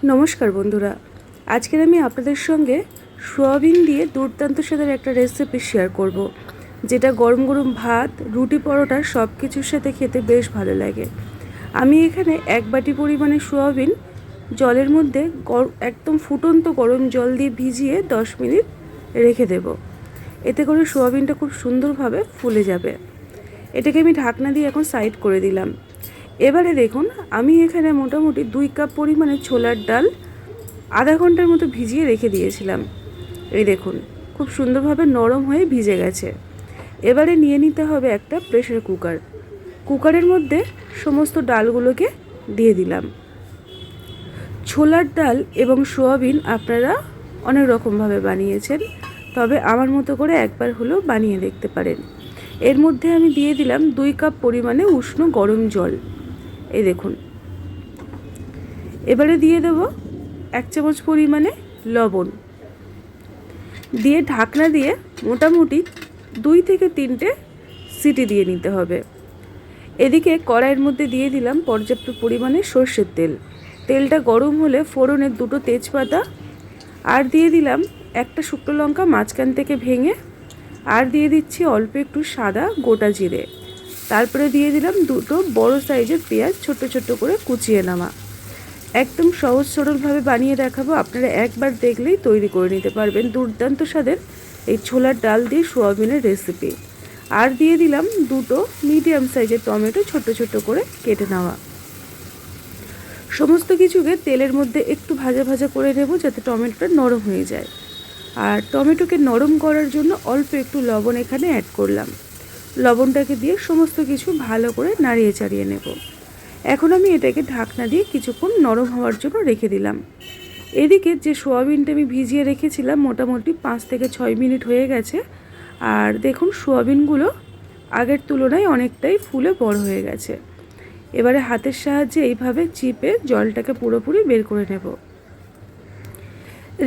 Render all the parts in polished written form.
নমস্কার বন্ধুরা, আজকের আমি আপনাদের সঙ্গে সোয়াবিন দিয়ে দুর্দান্ত স্বাদের একটা রেসিপি শেয়ার করব, যেটা গরম গরম ভাত, রুটি, পরোটা সব কিছুর সাথে খেতে বেশ ভালো লাগে। আমি এখানে 1 বাটি পরিমাণে সোয়াবিন জলের মধ্যে একদম ফুটন্ত গরম জল দিয়ে ভিজিয়ে 10 মিনিট রেখে দেব। এতে করে সোয়াবিনটা খুব সুন্দরভাবে ফুলে যাবে। এটাকে আমি ঢাকনা দিয়ে এখন সাইড করে দিলাম। এবারে দেখুন, আমি এখানে মোটামুটি 2 কাপ পরিমাণে ছোলার ডাল আধা ঘন্টার মতো ভিজিয়ে রেখে দিয়েছিলাম। এই দেখুন, খুব সুন্দরভাবে নরম হয়ে ভিজে গেছে। এবারে নিয়ে নিতে হবে একটা প্রেসার কুকার। কুকারের মধ্যে সমস্ত ডালগুলোকে দিয়ে দিলাম। ছোলার ডাল এবং সোয়াবিন আপনারা অনেক রকমভাবে বানিয়েছেন, তবে আমার মতো করে একবার হলেও বানিয়ে দেখতে পারেন। এর মধ্যে আমি দিয়ে দিলাম 2 কাপ পরিমাণে উষ্ণ গরম জল। এই দেখুন, এবারে দিয়ে দেব 1 চামচ পরিমাণে লবণ, দিয়ে ঢাকনা দিয়ে মোটামুটি 2 থেকে 3টে সিটি দিয়ে নিতে হবে। এদিকে কড়াইয়ের মধ্যে দিয়ে দিলাম পর্যাপ্ত পরিমাণে সর্ষের তেল। তেলটা গরম হলে ফোড়নে 2টো তেজপাতা, আর দিয়ে দিলাম একটা শুকনো লঙ্কা মাঝখান থেকে ভেঙে, আর দিয়ে দিচ্ছি অল্প একটু সাদা গোটা জিরে। তারপরে দিয়ে দিলাম 2টো বড় সাইজের পেঁয়াজ ছোট্ট ছোট্ট করে কুচিয়ে নেওয়া। একদম সহজ সরলভাবে বানিয়ে দেখাবো, আপনারা একবার দেখলেই তৈরি করে নিতে পারবেন দুর্দান্ত স্বাদের এই ছোলার ডাল দিয়ে সোয়াবিনের রেসিপি। আর দিয়ে দিলাম 2টো মিডিয়াম সাইজের টমেটো ছোট্ট ছোট্ট করে কেটে নেওয়া। সমস্ত কিছুকে তেলের মধ্যে একটু ভাজা ভাজা করে নেব, যাতে টমেটোটা নরম হয়ে যায়। আর টমেটোকে নরম করার জন্য অল্প একটু লবণ এখানে অ্যাড করলাম। লবণটাকে দিয়ে সমস্ত কিছু ভালো করে নাড়িয়ে চাড়িয়ে নেব। এখন আমি এটাকে ঢাকনা দিয়ে কিছুক্ষণ নরম হওয়ার জন্য রেখে দিলাম। এদিকে যে সোয়াবিনটা আমি ভিজিয়ে রেখেছিলাম মোটামুটি 5 থেকে 6 মিনিট হয়ে গেছে। আর দেখুন, সোয়াবিনগুলো আগের তুলনায় অনেকটাই ফুলে বড় হয়ে গেছে। এবারে হাতের সাহায্যে এইভাবে চিপে জলটাকে পুরোপুরি বের করে নেব।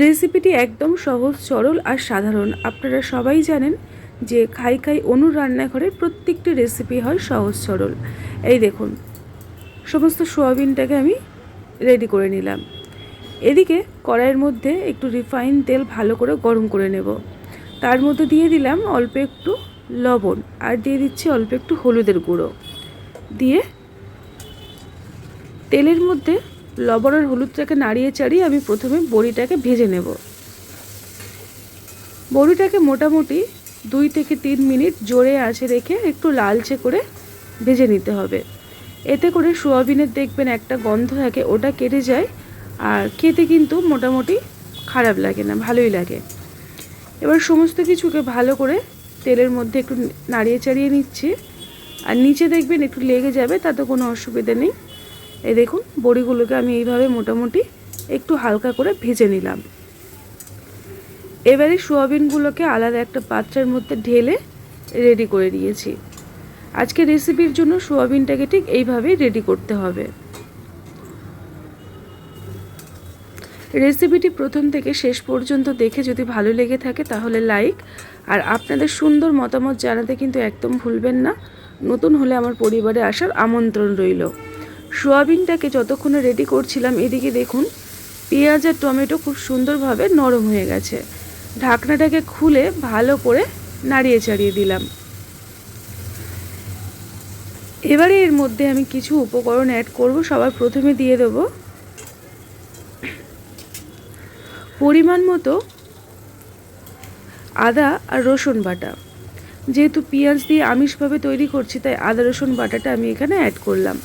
রেসিপিটি একদম সহজ সরল আর সাধারণ। আপনারা সবাই জানেন যে খাই খাই অনুর রান্নাঘরের প্রত্যেকটি রেসিপি হয় সহজ সরল। এই দেখুন, সমস্ত সোয়াবিনটাকে আমি রেডি করে নিলাম। এদিকে কড়াইয়ের মধ্যে একটু রিফাইন তেল ভালো করে গরম করে নেব। তার মধ্যে দিয়ে দিলাম অল্প একটু লবণ, আর দিয়ে দিচ্ছি অল্প একটু হলুদের গুঁড়ো। দিয়ে তেলের মধ্যে লবণ আর হলুদটাকে নাড়িয়ে চাড়িয়ে আমি প্রথমে বড়িটাকে ভেজে নেব। বড়িটাকে মোটামুটি 2 থেকে 3 মিনিট জোরে আঁচে রেখে একটু লালচে করে ভেজে নিতে হবে। এতে করে সোয়াবিনের দেখবেন একটা গন্ধ থাকে, ওটা কেটে যায়, আর খেতে কিন্তু মোটামুটি খারাপ লাগে না, ভালোই লাগে। এবার সমস্ত কিছুকে ভালো করে তেলের মধ্যে একটু নাড়িয়ে চাড়িয়ে নিচ্ছি। আর নিচে দেখবেন একটু লেগে যাবে, তাতে কোনো অসুবিধা নেই। এই দেখুন, বড়িগুলোকে আমি এইভাবে মোটামুটি একটু হালকা করে ভেজে নিলাম। এবারে সোয়াবিনগুলোকে আলাদা একটা পাত্রের মধ্যে ঢেলে রেডি করে নিয়েছি। আজকে রেসিপির জন্য সোয়াবিনটাকে ঠিক এইভাবেই রেডি করতে হবে। রেসিপিটি প্রথম থেকে শেষ পর্যন্ত দেখে যদি ভালো লেগে থাকে তাহলে লাইক, আর আপনাদের সুন্দর মতামত জানাতে কিন্তু একদম ভুলবেন না। নতুন হলে আমার পরিবারে আসার আমন্ত্রণ রইল। সোয়াবিনটাকে যতক্ষণে রেডি করছিলাম, এদিকে দেখুন পেঁয়াজ আর টমেটো খুব সুন্দরভাবে নরম হয়ে গেছে। ঢাকনাটাকে খুলে ভালো করে নাড়িয়ে চাড়িয়ে দিলাম। এবারে এর মধ্যে আমি কিছু উপকরণ অ্যাড করব। সবার প্রথমে দিয়ে দেব পরিমাণ মতো আদা আর রসুন বাটা। যেহেতু পেঁয়াজ দিয়ে আমিষভাবে তৈরি করছি, তাই আদা রসুন বাটাটা আমি এখানে অ্যাড করলাম।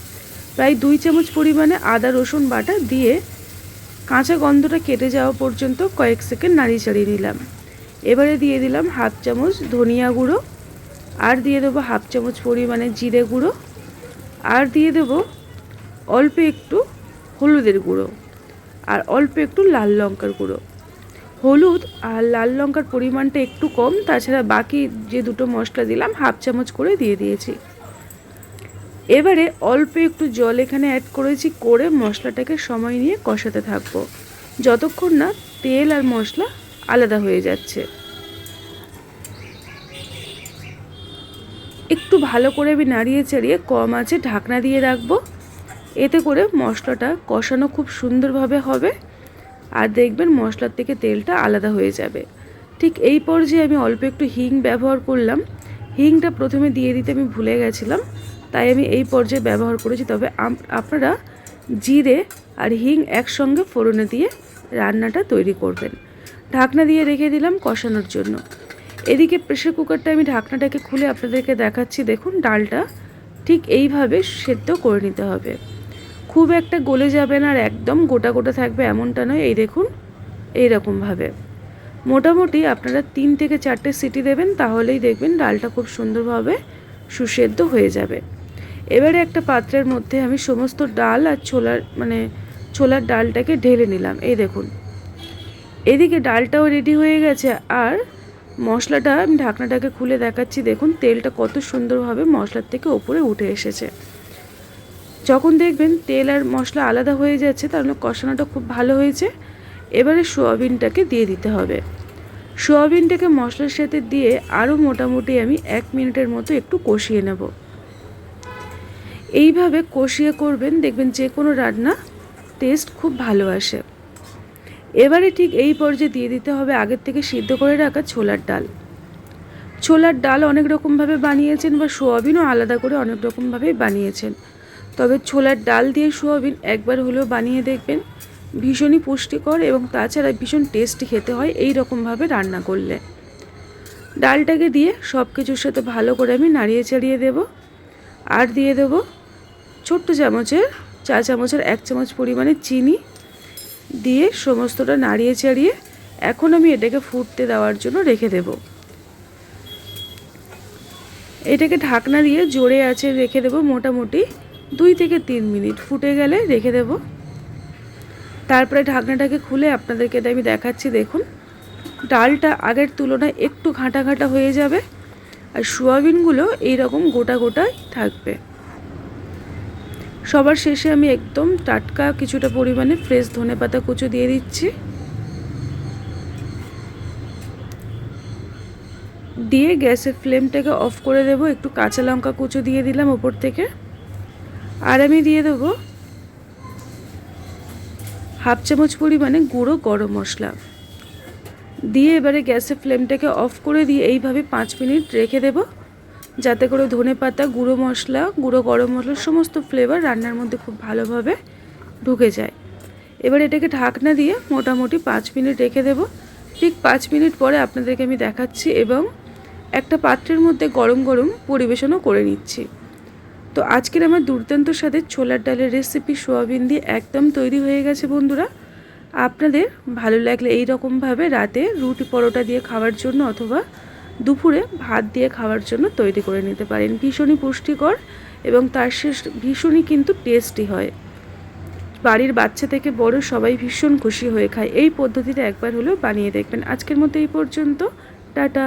প্রায় 2 চামচ পরিমাণে আদা রসুন বাটা দিয়ে কাঁচা গন্ধটা কেটে যাওয়া পর্যন্ত কয়েক সেকেন্ড নাড়িয়ে চাড়িয়ে নিলাম। এবারে দিয়ে দিলাম 1/2 চামচ ধনিয়া গুঁড়ো, আর দিয়ে দেবো 1/2 চামচ পরিমাণে জিরে গুঁড়ো, আর দিয়ে দেবো অল্প একটু হলুদের গুঁড়ো, আর অল্প একটু লাল লঙ্কার গুঁড়ো। হলুদ আর লাল লঙ্কার পরিমাণটা একটু কম, তাছাড়া বাকি যে 2টো মশলা দিলাম 1/2 চামচ করে দিয়ে দিয়েছি। এবারে অল্প একটু জল এখানে অ্যাড করেছি, করে মশলাটাকে সময় নিয়ে কষাতে থাকবো যতক্ষণ না তেল আর মশলা আলাদা হয়ে যাচ্ছে। একটু ভালো করে আমি নাড়িয়ে চাড়িয়ে কম আঁচে ঢাকনা দিয়ে রাখবো। এতে করে মশলাটা কষানো খুব সুন্দরভাবে হবে আর দেখবেন মশলার থেকে তেলটা আলাদা হয়ে যাবে। ঠিক এই পর্যায়ে আমি অল্প একটু হিং ব্যবহার করলাম। হিংটা প্রথমে দিয়ে দিতে আমি ভুলে গেছিলাম, তাই আমি এই পর্যায়ে ব্যবহার করেছি। তবে আপনারা জিরে আর হিং একসঙ্গে ফোড়নে দিয়ে রান্নাটা তৈরি করবেন। ঢাকনা দিয়ে রেখে দিলাম কষানোর জন্য। এদিকে প্রেসার কুকারটা আমি ঢাকনাটাকে খুলে আপনাদেরকে দেখাচ্ছি। দেখুন ডালটা ঠিক এইভাবে সেদ্ধ করে নিতে হবে, খুব একটা গলে যাবে না আর একদম গোটা গোটা থাকবে এমনটা নয়। এই দেখুন এইরকমভাবে মোটামুটি আপনারা 3 থেকে 4টে সিটি দেবেন, তাহলেই দেখবেন ডালটা খুব সুন্দরভাবে সুসেদ্ধ হয়ে যাবে। এবারে একটা পাত্রের মধ্যে আমি সমস্ত ডাল আর ছোলার ডালটাকে ঢেলে নিলাম। এই দেখুন এদিকে ডালটাও রেডি হয়ে গেছে আর মশলাটা আমি ঢাকনাটাকে খুলে দেখাচ্ছি। দেখুন তেলটা কত সুন্দরভাবে মশলার থেকে ওপরে উঠে এসেছে। যখন দেখবেন তেল আর মশলা আলাদা হয়ে যাচ্ছে তাহলে কষানোটা খুব ভালো হয়েছে। এবারে সোয়াবিনটাকে দিয়ে দিতে হবে। সোয়াবিনটাকে মশলার সাথে দিয়ে আরও মোটামুটি আমি 1 মিনিটের মতো একটু কষিয়ে নেব। এইভাবে কষিয়ে করবেন, দেখবেন যে কোনো রান্না টেস্ট খুব ভালো আসে। এবারে ঠিক এই পর্যায়ে দিয়ে দিতে হবে আগের থেকে সিদ্ধ করে রাখা ছোলার ডাল। ছোলার ডাল অনেক রকমভাবে বানিয়েছেন বা সোয়াবিনও আলাদা করে অনেক রকমভাবেই বানিয়েছেন, তবে ছোলার ডাল দিয়ে সোয়াবিন একবার হলেও বানিয়ে দেখবেন। ভীষণই পুষ্টিকর এবং তাছাড়া ভীষণ টেস্টি খেতে হয় এই রকমভাবে রান্না করলে। ডালটাকে দিয়ে সব কিছুর সাথে ভালো করে আমি নাড়িয়ে চাড়িয়ে দেব। আর দিয়ে দেব ছোট্ট চা চামচের 1 চামচ পরিমাণে চিনি দিয়ে সমস্তটা নাড়িয়ে চাড়িয়ে এখন আমি এটাকে ফুটতে দেওয়ার জন্য রেখে দেব। এটাকে ঢাকনা দিয়ে জোরে আঁচে রেখে দেব মোটামুটি 2 থেকে 3 মিনিট। ফুটে গেলে রেখে দেব। তারপরে ঢাকনাটাকে খুলে আপনাদেরকে এটা আমি দেখাচ্ছি। দেখুন ডালটা আগের তুলনায় একটু ঘাঁটা ঘাঁটা হয়ে যাবে আর সোয়াবিনগুলো এইরকম গোটা গোটাই থাকবে। সবার শেষে আমি একদম টাটকা কিছুটা পরিমাণে ফ্রেশ ধনেপাতা কুচো দিয়ে দিচ্ছি। দিয়ে গ্যাসের ফ্লেমটাকে অফ করে দেব। একটু কাঁচা লঙ্কা কুচো দিয়ে দিলাম ওপর থেকে। আর আমি দিয়ে দেবো 1/2 চামচ পরিমাণে গুঁড়ো গরম মশলা দিয়ে এবারে গ্যাসের ফ্লেমটাকে অফ করে দিয়ে এইভাবে 5 মিনিট রেখে দেব, যাতে করে ধনেপাতা, গুঁড়ো মশলা, গুঁড়ো গরম মশলার সমস্ত ফ্লেভার রান্নার মধ্যে খুব ভালোভাবে ঢুকে যায়। এবার এটাকে ঢাকনা দিয়ে মোটামুটি 5 মিনিট রেখে দেব। ঠিক 5 মিনিট পরে আপনাদেরকে আমি দেখাচ্ছি এবং একটা পাত্রের মধ্যে গরম গরম পরিবেশনও করে নিচ্ছি। তো আজকের আমার দুর্দান্ত স্বাদের ছোলার ডালের রেসিপি সোয়াবিন দিয়ে একদম তৈরি হয়ে গেছে বন্ধুরা। আপনাদের ভালো লাগলে এই রকমভাবে রাতে রুটি পরোটা দিয়ে খাওয়ার জন্য অথবা দুপুরে ভাত দিয়ে খাওয়ার জন্য তৈরি করে নিতে পারেন। ভীষণই পুষ্টিকর এবং তার শেষ ভীষণই কিন্তু টেস্টি হয়। বাড়ির বাচ্চা থেকে বড় সবাই ভীষণ খুশি হয়ে খায়। এই পদ্ধতিতে একবার হলেও বানিয়ে দেখবেন। আজকের মতো এই পর্যন্ত, টাটা।